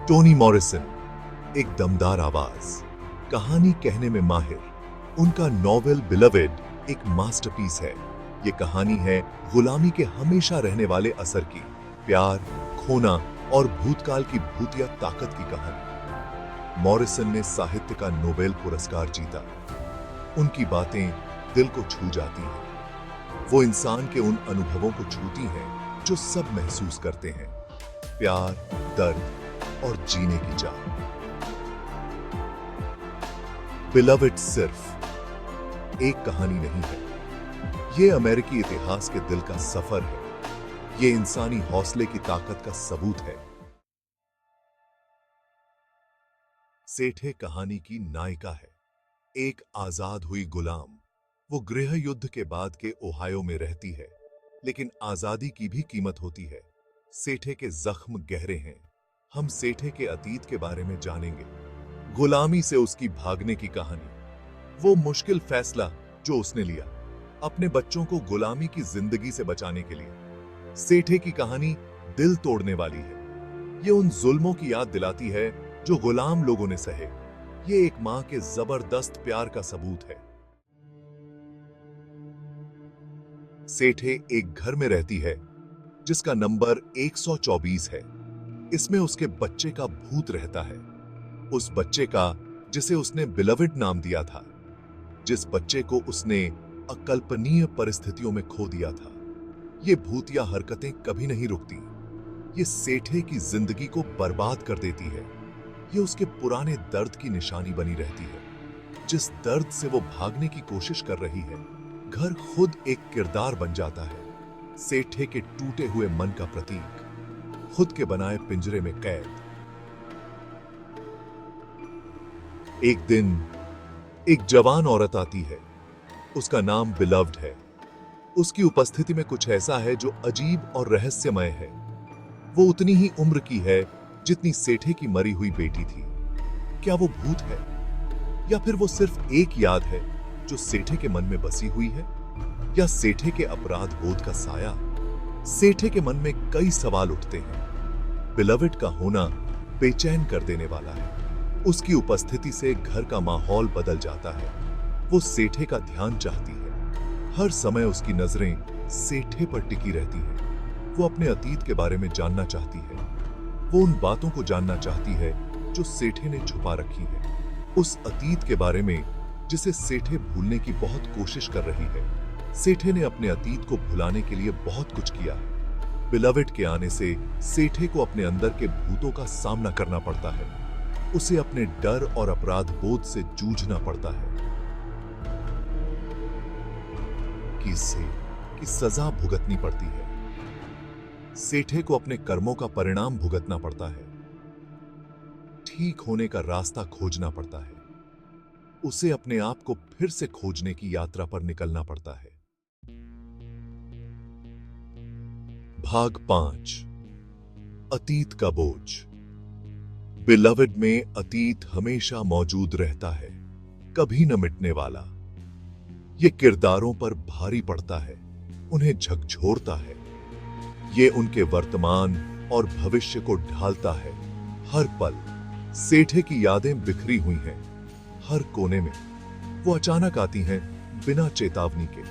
Tony Morrison, एक दमदार आवाज, कहानी कहने में माहिर। उनका नॉवेल बिलवेड एक मास्टरपीस है। ये कहानी है गुलामी के हमेशा रहने वाले असर की, प्यार, खोना और भूतकाल की भूतिया ताकत की कहानी। मॉरिसन ने साहित्य का नोबेल पुरस्कार जीता। उनकी बातें दिल को छू जाती हैं। वो इंसान के उन अनुभवों को छूती हैं जो सब महसूस करते हैं, प्यार, दर्द और जीने की चाह। बिलवेड सिर्फ एक कहानी नहीं है, ये अमेरिकी इतिहास के दिल का सफर है। ये इंसानी हौसले की ताकत का सबूत है। सेठे कहानी की नायिका है, एक आजाद हुई गुलाम। वो गृह युद्ध के बाद के ओहायो में रहती है, लेकिन आजादी की भी कीमत होती है। सेठे के जख्म गहरे हैं। हम सेठे के अतीत के बारे में जानेंगे, गुलामी से उसकी भागने की कहानी, वो मुश्किल फैसला जो उसने लिया अपने बच्चों को गुलामी की जिंदगी से बचाने के लिए। सेठे की कहानी दिल तोड़ने वाली है। ये उन जुल्मों की याद दिलाती है जो गुलाम लोगों ने सहे। ये एक मां के जबरदस्त प्यार का सबूत है। सेठे एक घर में रहती है जिसका नंबर 124 है। इसमें उसके बच्चे का भूत रहता है, उस बच्चे का जिसे उसने बिलवेड नाम दिया था, जिस बच्चे को उसने अकल्पनीय परिस्थितियों में खो दिया था। ये भूतिया हरकतें कभी नहीं रुकती। ये सेठे की जिंदगी को बर्बाद कर देती है। ये उसके पुराने दर्द की निशानी बनी रहती है। जिस दर्द से वो भागने की कोशिश कर रही है, घर खुद एक किरदार बन जाता है। सेठे के टूटे हुए मन का प्रतीक, खुद के बनाए पिंजरे में कैद। एक दिन एक जवान औरत आती है। उसका नाम बिलव्ड है। उसकी उपस्थिति में कुछ ऐसा है जो अजीब और रहस्यमय है। वो उतनी ही उम्र की है जितनी सेठे की मरी हुई बेटी थी। क्या वो भूत है, या फिर वो सिर्फ एक याद है जो सेठे के मन में बसी हुई है, या सेठे के अपराध बोध का साया? सेठे के मन में कई सवाल उठते हैं। बिलवेड का होना बेचैन कर देने वाला है। उसकी उपस्थिति से घर का माहौल बदल जाता है। वो सेठे का ध्यान चाहती है। हर समय उसकी नजरें सेठे पर टिकी रहती हैं। वो अपने अतीत के बारे में जानना चाहती है। वो उन बातों को जानना चाहती है जो सेठे ने छुपा रखी है। उस अतीत के बारे में जिसे सेठे भूलने की बहुत कोशिश कर रही है। सेठे ने अपने अतीत को भुलाने के लिए बहुत कुछ किया है। बिलवेड के आने से सेठे को अपने अंदर के भूतों का सामना करना पड़ता है। उसे अपने डर और अपराध बोध से जूझना पड़ता है कि सजा भुगतनी पड़ती है। सेठे को अपने कर्मों का परिणाम भुगतना पड़ता है। ठीक होने का रास्ता खोजना पड़ता है। उसे अपने आप को फिर से खोजने की यात्रा पर निकलना पड़ता है। भाग 5, अतीत का बोझ। बिलवेड में अतीत हमेशा मौजूद रहता है, कभी न मिटने वाला। ये किरदारों पर भारी पड़ता है, उन्हें झकझोरता है। ये उनके वर्तमान और भविष्य को ढालता है। हर पल सेठे की यादें बिखरी हुई हैं, हर कोने में। वो अचानक आती हैं, बिना चेतावनी के,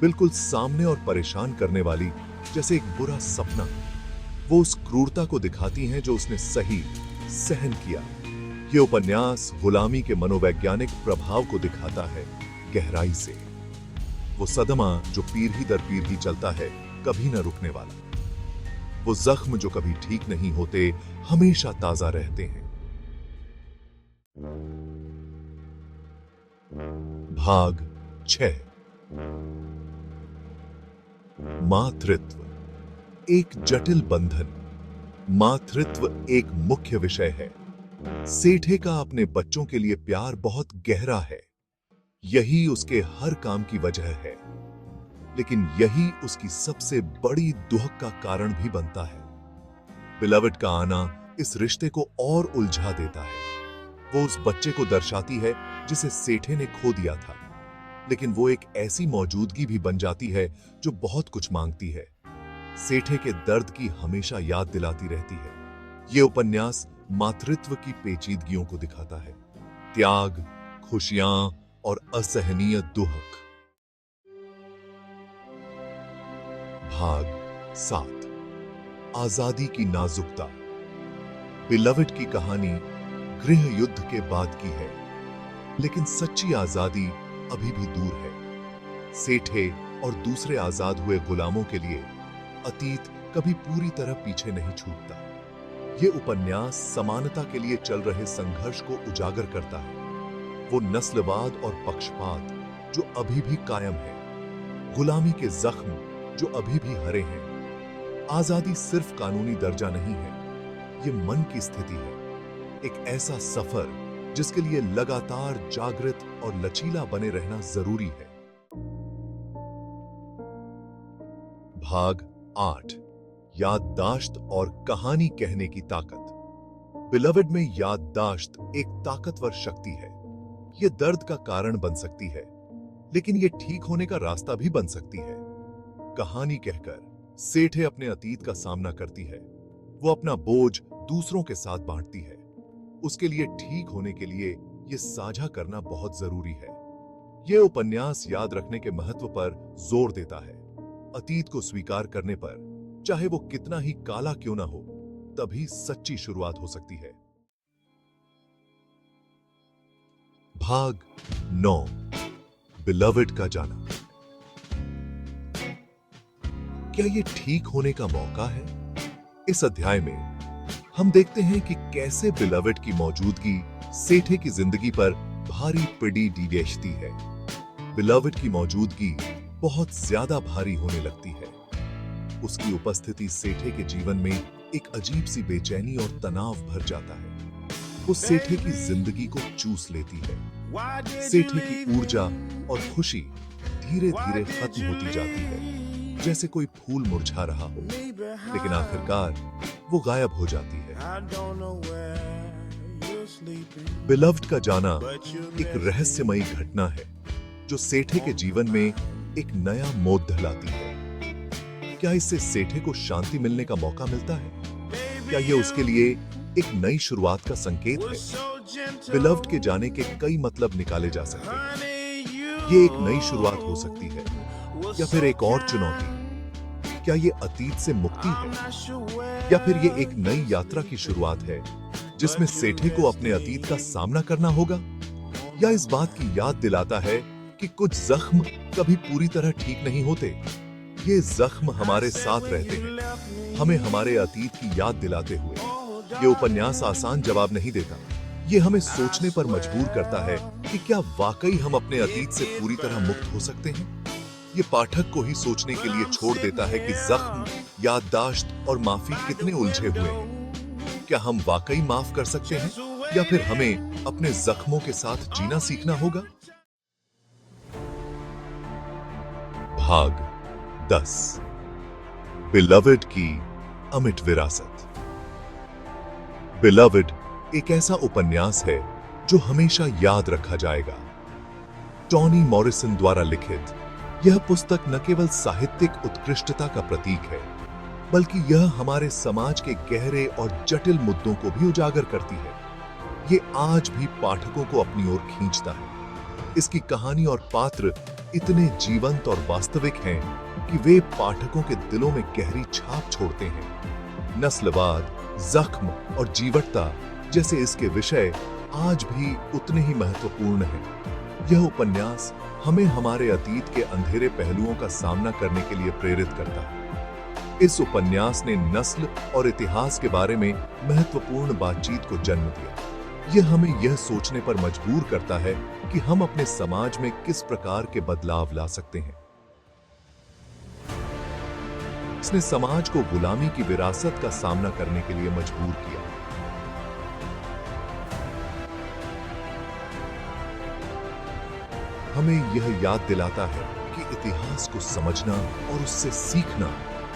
बिल्कुल सामने, और परेशान करने वाली जैसे एक बुरा सपना। वो उस क्रूरता को दिखाती हैं जो उसने सहन किया। ये उपन्यास गुलामी के मनोवैज्ञानिक प्रभाव को दिखाता है गहराई से। वो सदमा जो पीढ़ी दर पीढ़ी चलता है, कभी न रुकने वाला। वो जख्म जो कभी ठीक नहीं होते, हमेशा ताजा रहते हैं। भाग 6, मातृत्व, एक जटिल बंधन। मातृत्व एक मुख्य विषय है। सेठे का अपने बच्चों के लिए प्यार बहुत गहरा है। यही उसके हर काम की वजह है, लेकिन यही उसकी सबसे बड़ी दुख का कारण भी बनता है। बिलवेड का आना इस रिश्ते को और उलझा देता है। वो उस बच्चे को दर्शाती है जिसे सेठे ने खो दिया था, लेकिन वो एक ऐसी मौजूदगी भी बन जाती है जो बहुत कुछ मांगती है। सेठे के दर्द की हमेशा याद दिलाती रहती है। ये उपन्यास मातृत्व की पेचीदगियों को दिखाता है, त्याग, खुशियां और असहनीय दुख। भाग 7, आजादी की नाजुकता। बिलवड की कहानी गृह युद्ध के बाद की है, लेकिन सच्ची आजादी अभी भी दूर है। सेठे और दूसरे आजाद हुए गुलामों के लिए अतीत कभी पूरी तरह पीछे नहीं छूटता। ये उपन्यास समानता के लिए चल रहे संघर्ष को उजागर करता है, वो नस्लवाद और पक्षपात जो अभी भी कायम है, गुलामी के जख्म जो अभी भी हरे हैं। आजादी सिर्फ कानूनी दर्जा नहीं है, ये मन की स्थिति है, एक ऐसा सफर जिसके लिए लगातार जागृत और लचीला बने रहना जरूरी है। भाग 8, याददाश्त और कहानी कहने की ताकत। बिलवड में याददाश्त एक ताकतवर शक्ति है। यह दर्द का कारण बन सकती है, लेकिन यह ठीक होने का रास्ता भी बन सकती है। कहानी कहकर सेठे अपने अतीत का सामना करती है, वो अपना बोझ दूसरों के साथ बांटती है। उसके लिए ठीक होने के लिए यह साझा करना बहुत जरूरी है। यह उपन्यास याद रखने के महत्व पर जोर देता है, अतीत को स्वीकार करने पर, चाहे वो कितना ही काला क्यों ना हो, तभी सच्ची शुरुआत हो सकती है। भाग 9, बिलवड का जाना। क्या ये ठीक होने का मौका है? इस अध्याय में हम देखते हैं कि कैसे बिलवड की मौजूदगी सेठे की जिंदगी पर भारी पिड़ी डीडेशती है। बिलवड की मौजूदगी बहुत ज्यादा भारी होने लगती है। उसकी उपस्थिति सेठे के जीवन में एक अजीब सी बेचैनी और तनाव भर जाता है। वो सेठे की जिंदगी को चूस लेती है। सेठे की ऊर्जा और खुशी धीरे धीरे खत्म होती जाती है, जैसे कोई फूल मुरझा रहा हो, लेकिन आखिरकार वो गायब हो जाती है। बिलवड का जाना एक रहस्यमयी घटना है जो सेठे के जीवन में एक नया मोड़ लाती है। क्या इससे सेठे को शांति मिलने का मौका मिलता है? क्या यह उसके लिए एक नई शुरुआत का संकेत है? बिलवड के जाने के कई मतलब निकाले जा सकते हैं। ये एक नई शुरुआत हो सकती है, या फिर एक और चुनौती। क्या ये अतीत से मुक्ति है, या फिर ये एक नई यात्रा की शुरुआत है जिसमें सेठे को अपने अतीत का सामना करना होगा? या इस बात की याद दिलाता है कि कुछ जख्म कभी पूरी तरह ठीक नहीं होते। ये जख्म हमारे साथ रहते हैं, हमें हमारे अतीत की याद दिलाते हुए। ये उपन्यास आसान जवाब नहीं देता, ये हमें सोचने पर मजबूर करता है कि क्या वाकई हम अपने अतीत से पूरी तरह मुक्त हो सकते हैं। ये पाठक को ही सोचने के लिए छोड़ देता है कि जख्म, याददाश्त और माफी कितने उलझे हुए हैं। क्या हम वाकई माफ कर सकते हैं, या फिर हमें अपने जख्मों के साथ जीना सीखना होगा? भाग 10, बिलवड की अमिट विरासत। बिलवड एक ऐसा उपन्यास है जो हमेशा याद रखा जाएगा। टॉनी मॉरिसन द्वारा लिखित यह पुस्तक न केवल साहित्यिक उत्कृष्टता का प्रतीक है, बल्कि यह हमारे समाज के गहरे और जटिल मुद्दों को भी उजागर करती है। ये आज भी पाठकों को अपनी ओर खींचता है। इसकी कहानी और पात्र इतने जीवंत और वास्तविक हैं कि वे पाठकों के दिलों में गहरी छाप छोड़ते हैं। नस्लवाद, जख्म और जीवटता जैसे इसके विषय आज भी उतने ही महत्वपूर्ण हैं। यह उपन्यास हमें हमारे अतीत के अंधेरे पहलुओं का सामना करने के लिए प्रेरित करता है। इस उपन्यास ने नस्ल और इतिहास के बारे में महत्वपूर्ण बातचीत को जन्म दिया। यह हमें यह सोचने पर मजबूर करता है कि हम अपने समाज में किस प्रकार के बदलाव ला सकते हैं। इसने समाज को गुलामी की विरासत का सामना करने के लिए मजबूर किया। हमें यह याद दिलाता है कि इतिहास को समझना और उससे सीखना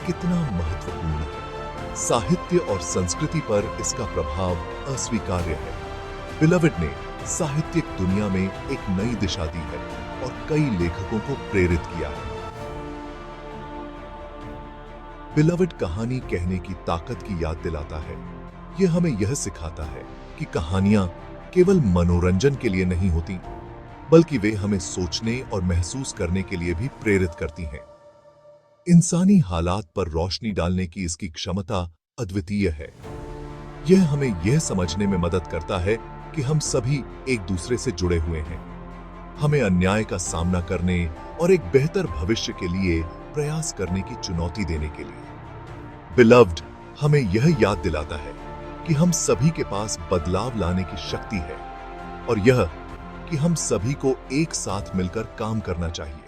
कितना महत्वपूर्ण है। साहित्य और संस्कृति पर इसका प्रभाव अस्वीकार्य है। बिलवड ने साहित्यिक दुनिया में एक नई दिशा दी है और कई लेखकों को प्रेरित किया है। बिलवड कहानी कहने की ताकत की याद दिलाता है। ये हमें यह सिखाता है कि कहानियां केवल मनोरंजन के लिए नहीं होती, बल्कि वे हमें सोचने और महसूस करने के लिए भी प्रेरित करती हैं। इंसानी हालात पर रोशनी डालने की इसकी क्षमता अद्वितीय है। यह हमें यह समझने में मदद करता है कि हम सभी एक दूसरे से जुड़े हुए हैं, हमें अन्याय का सामना करने और एक बेहतर भविष्य के लिए प्रयास करने की चुनौती देने के लिए। बिलव्ड हमें यह याद दिलाता है कि हम सभी के पास बदलाव लाने की शक्ति है और यह कि हम सभी को एक साथ मिलकर काम करना चाहिए।